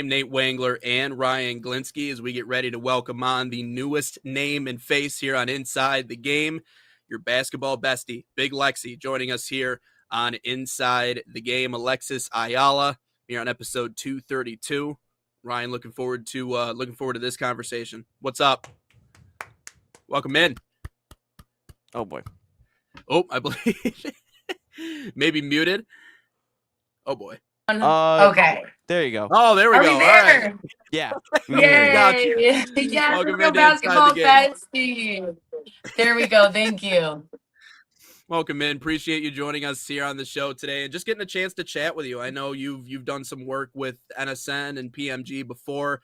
Nate Wangler and Ryan Glinsky as we get ready to welcome on the newest name and face here on Inside the Game, your basketball bestie, Big Lexi, joining us here on Inside the Game. Alexis Ayala here on episode 232. Ryan, looking forward to this conversation. What's up? Welcome in. Oh boy. Oh, I believe maybe muted. Oh boy. Okay. There you go. Oh, there we Are go. we All there? right. Yeah. Yay! Got you. Yes, Welcome real into Inside basketball the Game. bestie. There we go. Thank you. Welcome in. Appreciate you joining us here on the show today and just getting a chance to chat with you. I know you've done some work with NSN and PMG before.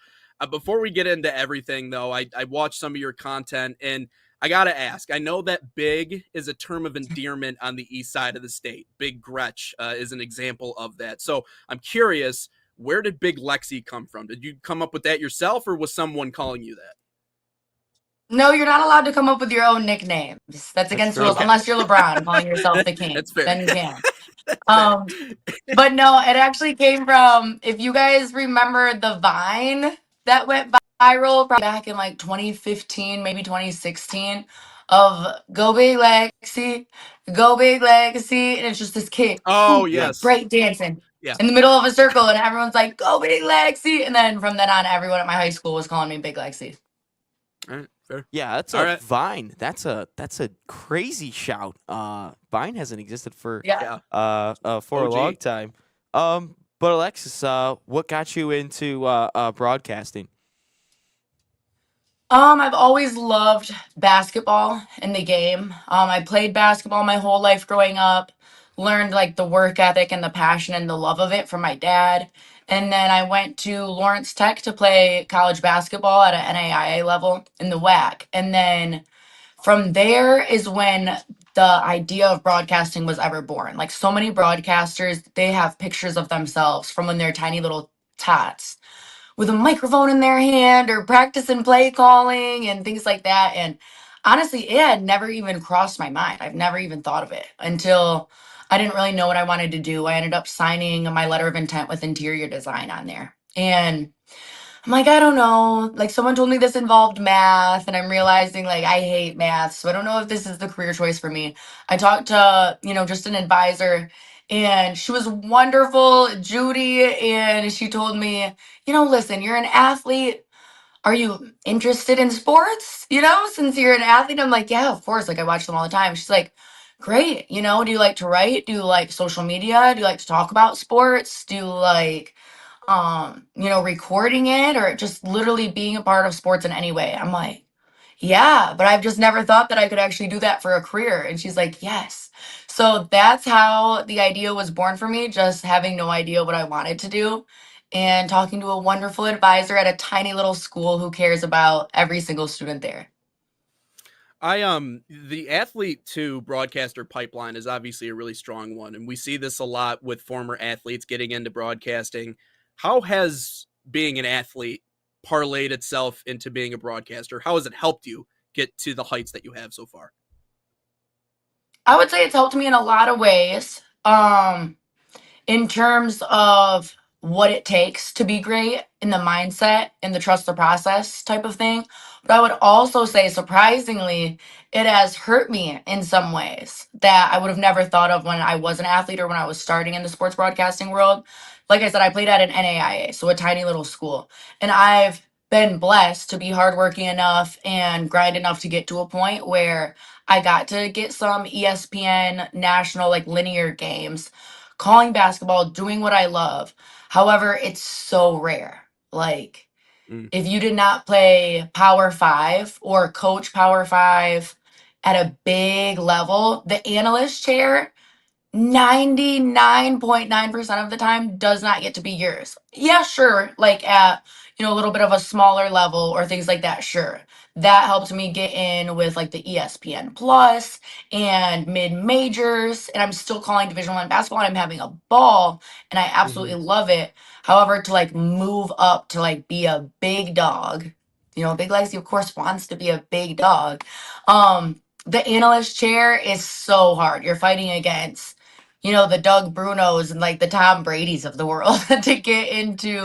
Before we get into everything, though, I watched some of your content, and I got to ask, I know that big is a term of endearment on the east side of the state. Big Gretch is an example of that. So I'm curious, where did Big Lexi come from? Did you come up with that yourself, or was someone calling you that? No, you're not allowed to come up with your own nicknames. That's against fair. rules, Okay. unless you're LeBron calling yourself the king. That's fair. Then you can. But no, it actually came from, if you guys remember the Vine that went viral back in like 2015, maybe 2016, of Go Big Lexi, Go Big Lexi, and it's just this kid Oh, yes. break dancing Yeah. in the middle of a circle, and everyone's like, Go Big Lexi, and then from then on, everyone at my high school was calling me Big Lexi. All right, fair. Yeah, that's All a right. Vine. That's a crazy shout. Vine hasn't existed for Yeah. a OG. long time. But Alexis, what got you into broadcasting? I've always loved basketball and the game. I played basketball my whole life growing up, learned like the work ethic and the passion and the love of it from my dad. And then I went to Lawrence Tech to play college basketball at an NAIA level in the WAC. And then from there is when the idea of broadcasting was ever born. Like so many broadcasters, they have pictures of themselves from when they're tiny little tots with a microphone in their hand or practicing play calling and things like that. And honestly, it had never even crossed my mind. I've never even thought of it until I didn't really know what I wanted to do. I ended up signing my letter of intent with interior design on there. And I'm like, I don't know. Like, someone told me this involved math, and I'm realizing, like, I hate math. So I don't know if this is the career choice for me. I talked to, just an advisor, and she was wonderful, Judy, and she told me, listen, you're an athlete. Are you interested in sports? Since you're an athlete, I'm like, yeah, of course. Like, I watch them all the time. She's like, great. Do you like to write? Do you like social media? Do you like to talk about sports? Do you like recording it or just literally being a part of sports in any way? I'm like, yeah, but I've just never thought that I could actually do that for a career. And she's like, yes. So that's how the idea was born for me, just having no idea what I wanted to do and talking to a wonderful advisor at a tiny little school who cares about every single student there. The athlete to broadcaster pipeline is obviously a really strong one, and we see this a lot with former athletes getting into broadcasting. How has being an athlete parlayed itself into being a broadcaster? How has it helped you get to the heights that you have so far? I would say it's helped me in a lot of ways. In terms of what it takes to be great in the mindset and the trust the process type of thing. But I would also say, surprisingly, it has hurt me in some ways that I would have never thought of when I was an athlete or when I was starting in the sports broadcasting world. Like I said, I played at an NAIA, so a tiny little school. And I've been blessed to be hardworking enough and grind enough to get to a point where I got to get some ESPN national, like linear games calling basketball, doing what I love. However, it's so rare. Like, if you did not play Power Five or coach Power Five at a big level, the analyst chair 99.9% of the time does not get to be yours. Yeah, sure. Like at, a little bit of a smaller level or things like that. Sure. That helped me get in with like the ESPN Plus and mid majors. And I'm still calling Division One basketball and I'm having a ball and I absolutely love it. However, to like move up to like be a big dog, Big Lexi of course wants to be a big dog. The analyst chair is so hard. You're fighting against the Doug Brunos and like the Tom Brady's of the world to get into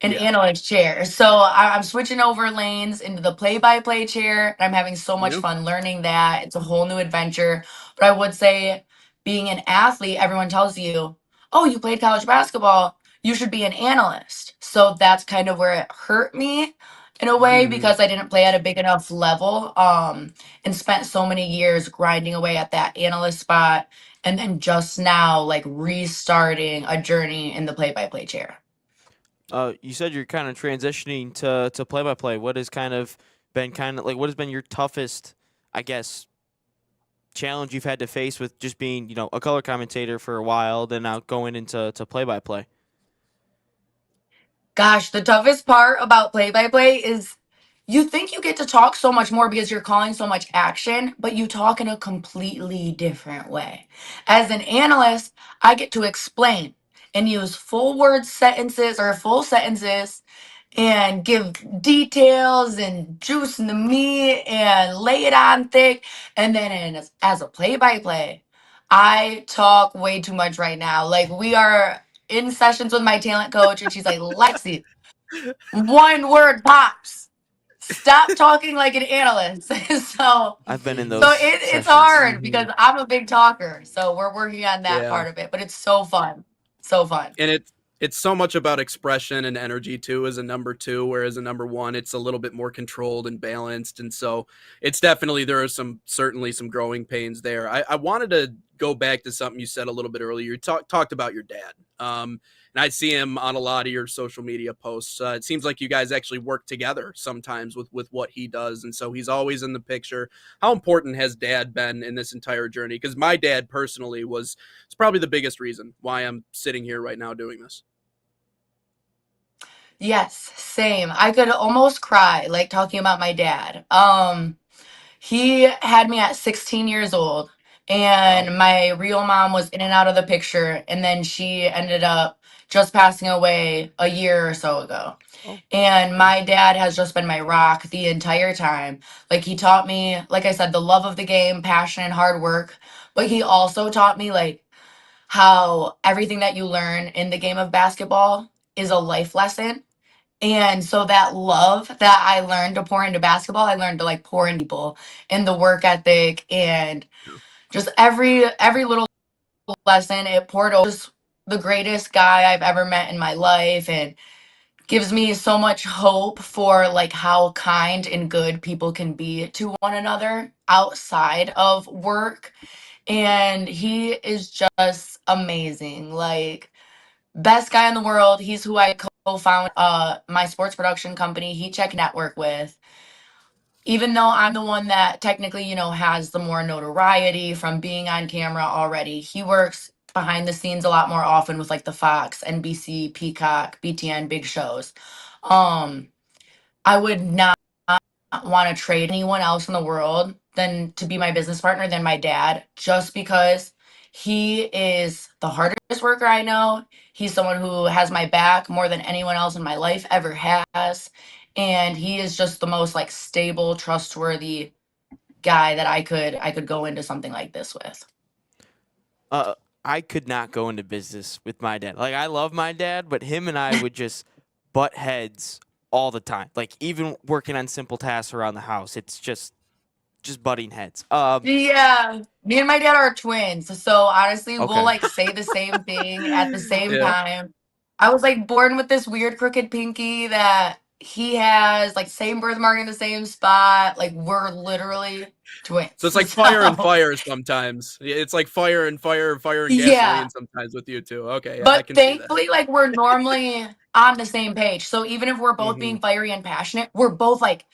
an Yeah. analyst chair. So I'm switching over lanes into the play-by-play chair, and I'm having so much Yeah. fun learning that. It's a whole new adventure. But I would say, being an athlete, everyone tells you, "Oh, you played college basketball. You should be an analyst." So that's kind of where it hurt me in a way Mhm. because I didn't play at a big enough level, and spent so many years grinding away at that analyst spot, and then just now like restarting a journey in the play-by-play chair. You said you're kind of transitioning to play by play. What has what has been your toughest, I guess, challenge you've had to face with just being, a color commentator for a while, then now going into to play by play? Gosh, the toughest part about play by play is you think you get to talk so much more because you're calling so much action, but you talk in a completely different way. As an analyst, I get to explain and use full word sentences or full sentences and give details and juice in the meat and lay it on thick. And then as a play by play, I talk way too much right now. Like, we are in sessions with my talent coach, and she's like, "Lexi, one word pops. Stop talking like an analyst." so I've been in so those it, it's sessions. hard Mhm. because I'm a big talker. So we're working on that Yeah. part of it, but it's so fun. So fun. And it's so much about expression and energy too as a number two, whereas a number one, it's a little bit more controlled and balanced. And so it's definitely there are certainly some growing pains there. I wanted to go back to something you said a little bit earlier. You talked about your dad. And I see him on a lot of your social media posts. It seems like you guys actually work together sometimes with what he does, and so he's always in the picture. How important has dad been in this entire journey? Because my dad personally was it's probably the biggest reason why I'm sitting here right now doing this. Yes, same. I could almost cry like talking about my dad. He had me at 16 years old, Wow. and my real mom was in and out of the picture, and then she ended up just passing away a year or so ago. Oh, And okay. my dad has just been my rock the entire time. Like, he taught me, like I said, the love of the game, passion and hard work, but he also taught me like how everything that you learn in the game of basketball is a life lesson. And so that love that I learned to pour into basketball, I learned to like pour into people, and the work ethic and Yeah. just every little lesson it poured over. Just the greatest guy I've ever met in my life, and gives me so much hope for like how kind and good people can be to one another outside of work. And he is just amazing. Like, best guy in the world. He's who I co-found my sports production company, Heat Check Network, with. Even though I'm the one that technically, has the more notoriety from being on camera already, he works behind the scenes a lot more often with like the Fox, NBC, Peacock, BTN big shows. Um, I would not want to trade anyone else in the world than to be my business partner than my dad, just because he is the hardest worker I know. He's someone who has my back more than anyone else in my life ever has. And he is just the most like stable, trustworthy guy that I could go into something like this with. Uh, I could not go into business with my dad. Like, I love my dad, but him and I would just butt heads all the time. Like, even working on simple tasks around the house, it's just butting heads. Yeah, me and my dad are twins, so honestly, we'll Okay. like say the same thing at the same Yeah. time. I was like born with this weird crooked pinky that he has, like same birthmark in the same spot. Like, we're literally twins. So it's like fire and So fire sometimes. It's like fire and fire, fire and yeah, gasoline sometimes with you too. Okay, yeah, I but can see that. thankfully, like, we're normally on the same page. So even if we're both Hmm. being fiery and passionate, we're both like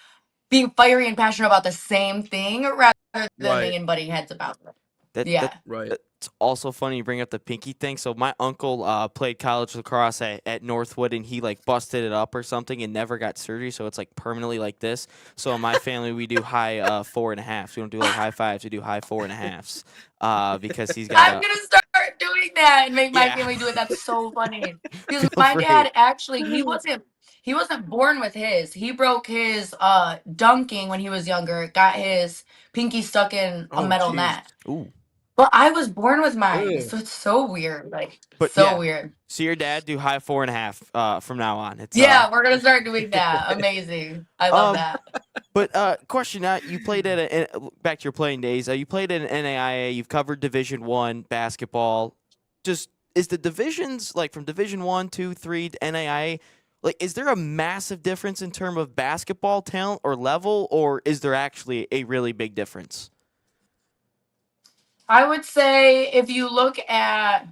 being fiery and passionate about the same thing rather than Right, being butting heads about it. That that Yeah. right. that's also funny you bring up the pinky thing. So my uncle played college lacrosse at Northwood, and he like busted it up or something and never got surgery, so it's like permanently like this. So in my family we do high 4.5s. We don't do like high fives. We do high 4.5s. Because he's got I'm a gonna start doing that and make my yeah. family do it. That's so funny. Because Feel my free. dad actually he wasn't born with his. He broke his dunking when he was younger. Got his pinky stuck in a Oh, metal jeez. net. Ooh. Well, I was born with mine, Ugh. so it's so weird. Like, But so yeah, weird. so your dad do high 4.5 from now on. It's Yeah, we're gonna start doing that. Amazing. I love um that. but question, you played back to your playing days. You played at an NAIA, you've covered Division 1 basketball. Just is the divisions like from Division 1, 2, 3 to NAIA, like is there a massive difference in terms of basketball talent or level, or is there actually a really big difference? I would say if you look at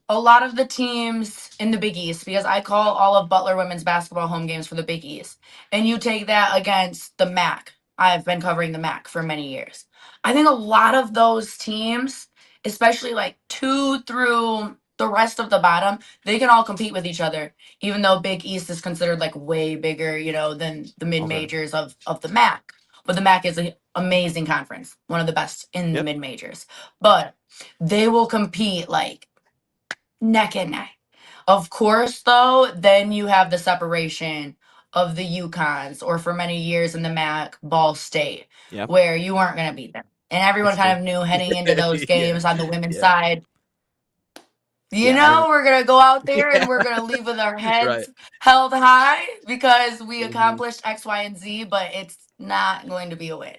a lot of the teams in the Big East, because I call all of Butler women's basketball home games for the Big East, and you take that against the MAC. I've been covering the MAC for many years. I think a lot of those teams, especially like two through the rest of the bottom, they can all compete with each other, even though Big East is considered like way bigger, than the mid Okay. majors of the MAC. But the MAC is an amazing conference, one of the best in the Yep. mid majors. But they will compete like neck and neck. Of course, though, then you have the separation of the Yukons, or for many years in the MAC, Ball State, Yep. where you weren't going to beat them. And everyone That's true. kind of knew heading into those Yeah. games on the women's Yeah. side, Yeah. I we're going to go out there and Yeah. we're going to leave with our Right. heads held high because we Mhm. accomplished X, Y, and Z, but it's not going to be a win.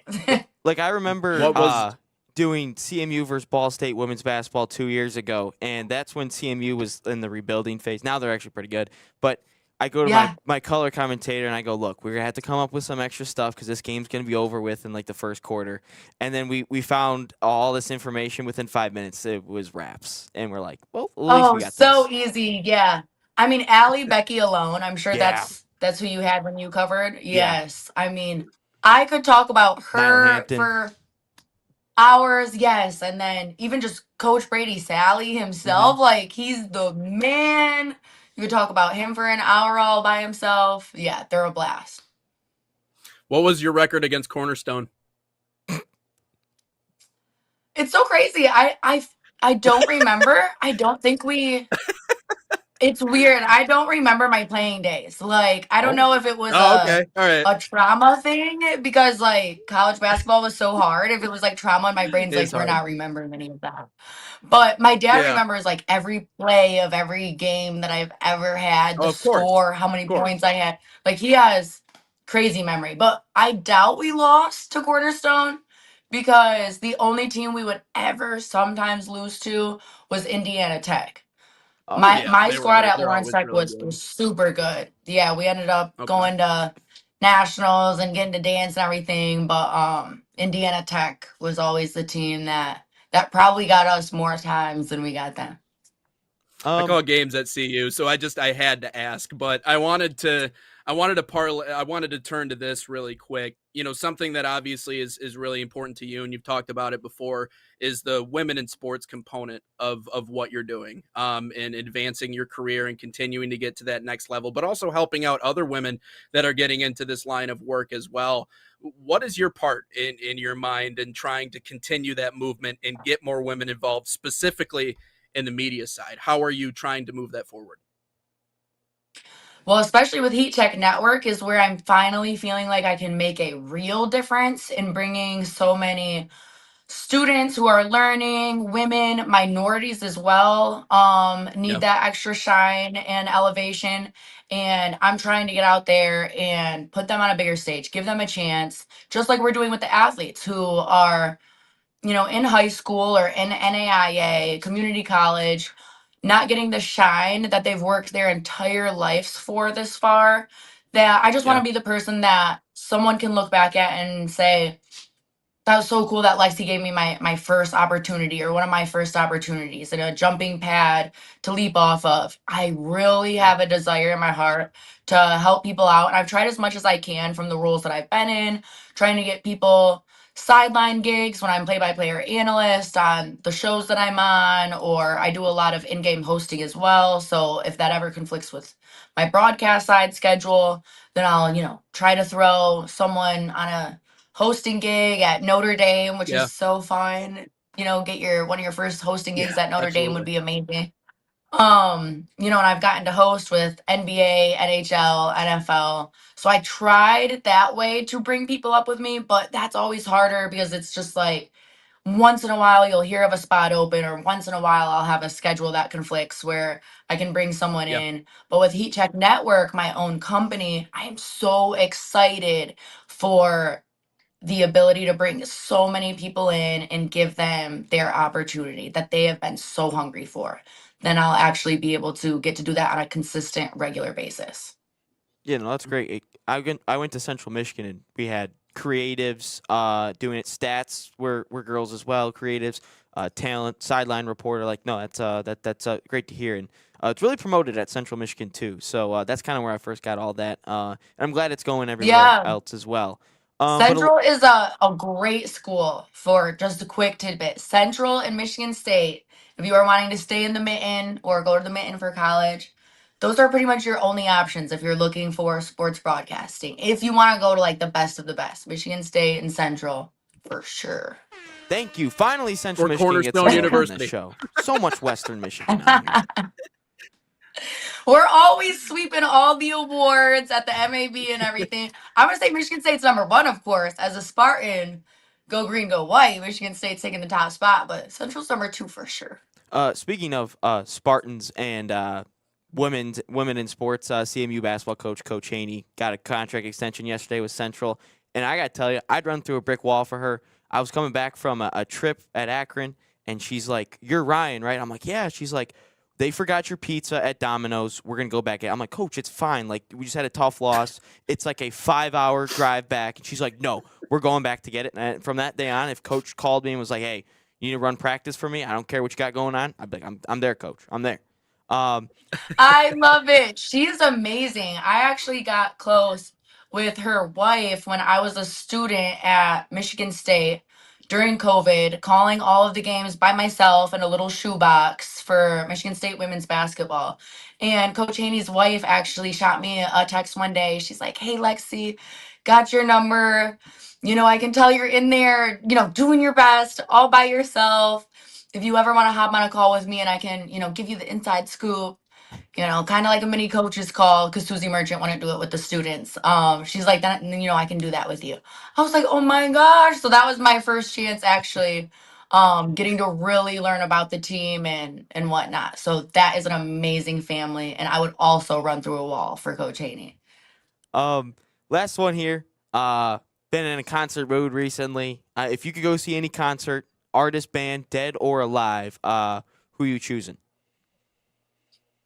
Like I remember What was doing CMU versus Ball State women's basketball 2 years ago, and that's when CMU was in the rebuilding phase. Now they're actually pretty good, but I go to my Yeah. my color commentator and I go, look, we're gonna have to come up with some extra stuff because this game's gonna be over with in like the first quarter. And then we found all this information within 5 minutes. It was wraps, and we're like, well, at least we Oh, got so this. easy. Yeah. I mean, Allie, Becky alone. I'm sure Yeah, that's who you had when you covered. yeah. Yes. I mean, I could talk about Nyla her Hampton. for hours. Yes. And then even just Coach Brady Sally Hmm. himself, like he's the man. You could talk about him for an hour all by himself. Yeah, they're a blast. what was your record against Cornerstone? It's so crazy. I don't remember. I don't think we It's weird. I don't remember my playing days. Like, I don't Oh, know if it was Oh, okay. All right. a trauma thing because like college basketball was so hard. If it was like trauma, my brain's It's like, we're hard. not remembering any of that. But my dad Yeah. remembers like every play of every game that I've ever had, Oh, the of course. score, how Of many course. points I had. Like he has crazy memory. But I doubt we lost to Cornerstone because the only team we would ever sometimes lose to was Indiana Tech. oh, My squad at They're Lawrence always Tech really was good. super good. Yeah, we ended up Okay. going to nationals and getting to dance and everything, but Indiana Tech was always the team that probably got us more times than we got them. I um, call games at CU, so I had to ask, but I wanted to turn to this really quick. Something that obviously is really important to you, and you've talked about it before, is the women in sports component of what you're doing, and advancing your career and continuing to get to that next level, but also helping out other women that are getting into this line of work as well. What is your part in your mind in trying to continue that movement and get more women involved, specifically in the media side? How are you trying to move that forward? Well, especially with Heat Tech Network is where I'm finally feeling like I can make a real difference in bringing so many students who are learning, women, minorities as well, need Yeah. that extra shine and elevation. And I'm trying to get out there and put them on a bigger stage, give them a chance, just like we're doing with the athletes who are, in high school or in NAIA, community college, not getting the shine that they've worked their entire lives for this far. That I just want Yeah. to be the person that someone can look back at and say, that was so cool that Lexi gave me my first opportunity, or one of my first opportunities, and a jumping pad to leap off of. I really Yeah. have a desire in my heart to help people out. And I've tried as much as I can from the roles that I've been in, trying to get people sideline gigs when I'm play-by-play or analyst on the shows that I'm on, or I do a lot of in-game hosting as well. So if that ever conflicts with my broadcast side schedule, then I'll, try to throw someone on a hosting gig at Notre Dame, which Yeah. is so fun. Get your one of your first hosting Yeah. gigs at Notre Dame would Absolutely. be amazing. And I've gotten to host with NBA, NHL, NFL. So I tried that way to bring people up with me, but that's always harder because it's just like once in a while you'll hear of a spot open, or once in a while I'll have a schedule that conflicts where I can bring someone Yeah. in. But with Heat Check Network, my own company, I am so excited for the ability to bring so many people in and give them their opportunity that they have been so hungry for. Then I'll actually be able to get to do that on a consistent, regular basis. Yeah, no, that's great. I went to Central Michigan and we had creatives doing it. Stats were girls as well. Creatives, talent, sideline reporter. Like, no, that's great to hear, and it's really promoted at Central Michigan too. So that's kind of where I first got all that. And I'm glad it's going everywhere Yeah. else as well. Central is a great school. For just a quick tidbit, Central and Michigan State, if you are wanting to stay in the Mitten or go to the Mitten for college, those are pretty much your only options if you're looking for sports broadcasting. If you want to go to like the best of the best, Michigan State and Central for sure. Thank you. Finally, Central Or Michigan gets Cornerstone a name on this University. show. So much Western Michigan on here. We're always sweeping all the awards at the MAB and everything. I'm gonna say Michigan State's number one, of course. As a Spartan, go green, go white. Michigan State's taking the top spot, but Central's number two for sure. Speaking of Spartans and women in sports, CMU basketball Coach Haney got a contract extension yesterday with Central, and I got to tell you, I'd run through a brick wall for her. I was coming back from a trip at Akron, and she's like, "You're Ryan, right?" I'm like, "Yeah." She's like, "They forgot your pizza at Domino's. We're gonna go back." I'm like, "Coach, it's fine. Like, we just had a tough loss. It's like a 5-hour drive back." And she's like, "No, we're going back to get it." And from that day on, if Coach called me and was like, "Hey, you need to run practice for me. I don't care what you got going on." I'd be like, I'm there, Coach. I'm there. Um, I love it. She's amazing. I actually got close with her wife when I was a student at Michigan State during COVID, calling all of the games by myself in a little shoebox for Michigan State women's basketball. And Coach Haney's wife actually shot me a text one day. She's like, "Hey, Lexi, got your number. I can tell you're in there, doing your best all by yourself. If you ever want to hop on a call with me and I can, give you the inside scoop, kind of like a mini coach's call, because Susie Merchant wouldn't do it with the students. She's like, that, I can do that with you." I was like, oh my gosh. So that was my first chance actually getting to really learn about the team and whatnot. So that is an amazing family. And I would also run through a wall for Coach Haney. last one here. Been in a concert mood recently. If you could go see any concert, artist, band, dead or alive, who you choosing?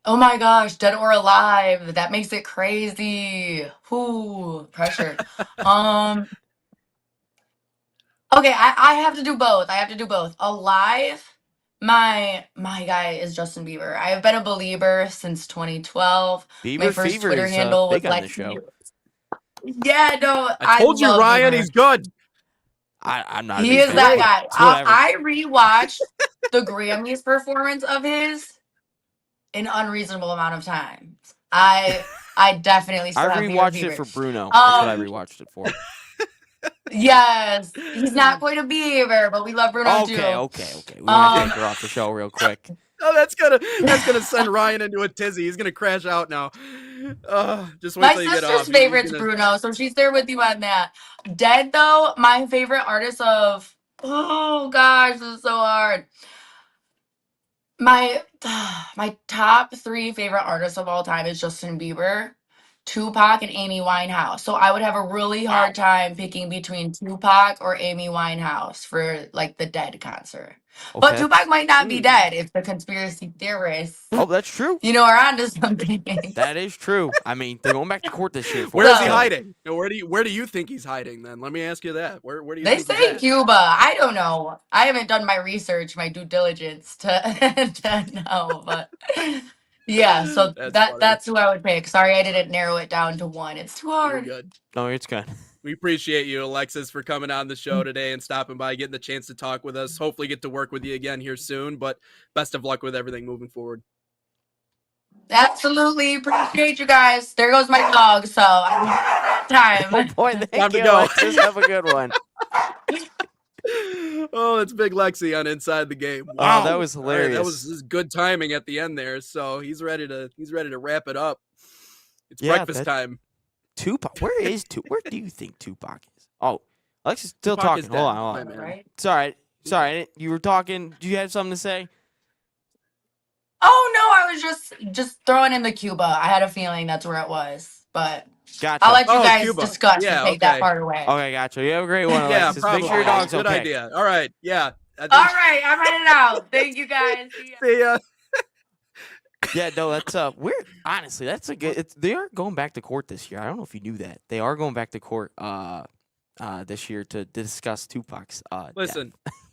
Oh my gosh, dead or alive. That makes it crazy. Whoo, pressure. Um, Okay, I have to do both. I have to do both. Alive, my guy is Justin Bieber. I have been a believer since 2012. My Bieber first Fever Twitter is handle was big on the Lexi. show. Yeah, no, I I told you, love Ryan, Bieber. he's good. I'm not a He big is fan, that but guy. it's whatever. I rewatched the Grammys performance of his an unreasonable amount of times. I definitely I still have Bieber rewatched it fever. for Bruno. That's what I Um, rewatched it for. yes, he's not quite a Bieber, but we love Bruno Okay. too. We want to Um, take her off the show real quick. Oh, that's gonna send Ryan into a tizzy. He's gonna crash out now. Just wait My till you get sister's off. He's favorite's gonna. Bruno, so she's there with you on that. Dead though, my favorite artist of oh gosh, this is so hard. My my top three favorite artists of all time is Justin Bieber, Tupac, and Amy Winehouse. So I would have a really Wow. hard time picking between Tupac or Amy Winehouse for like the Dead concert. But Okay. Tupac might not be dead if the conspiracy theorists, Oh, that's true. are onto something. That is true. I mean, they're going back to court this year for Where it. is he So- hiding? Where do you think he's hiding? Then let me ask you that. Where do you They think he's say at? Cuba. I don't know. I haven't done my research, my due diligence to to know, but yeah. So That's funny. that's who I would pick. Sorry, I didn't narrow it down to one. It's too You're hard. good. No, it's good. We appreciate you, Alexis, for coming on the show today and stopping by, getting the chance to talk with us. Hopefully, get to work with you again here soon. But best of luck with everything moving forward. Absolutely appreciate you guys. There goes my dog. So Oh time. boy, Time thank to you, go. Alexis. Have a good one. Oh, it's Big Lexi on Inside the Game. Oh, Wow, that was All right, hilarious. this is good timing at the end there. So he's ready to wrap it up. It's Yeah, breakfast time. Tupac. Where do you think Tupac is? Oh, Alexis is still Tupac is talking. Hold dead. on. My man. Right? It's all right. Sorry, you were talking. Do you have something to say? Oh no, I was just throwing in the Cuba. I had a feeling that's where it was, but I'll Gotcha. let you Oh, guys Cuba. discuss and Yeah, take that okay. part away. Okay, gotcha. You have a great one, Yeah, Alexis. Make sure your probably. dog's Good okay. idea. All right. Yeah. I All think right, I'm headed out. Thank you guys. See ya. see ya. Yeah, no, that's weird. Honestly, that's a good. They are going back to court this year. I don't know if you knew that. They are going back to court this year to discuss Tupac's death. Listen,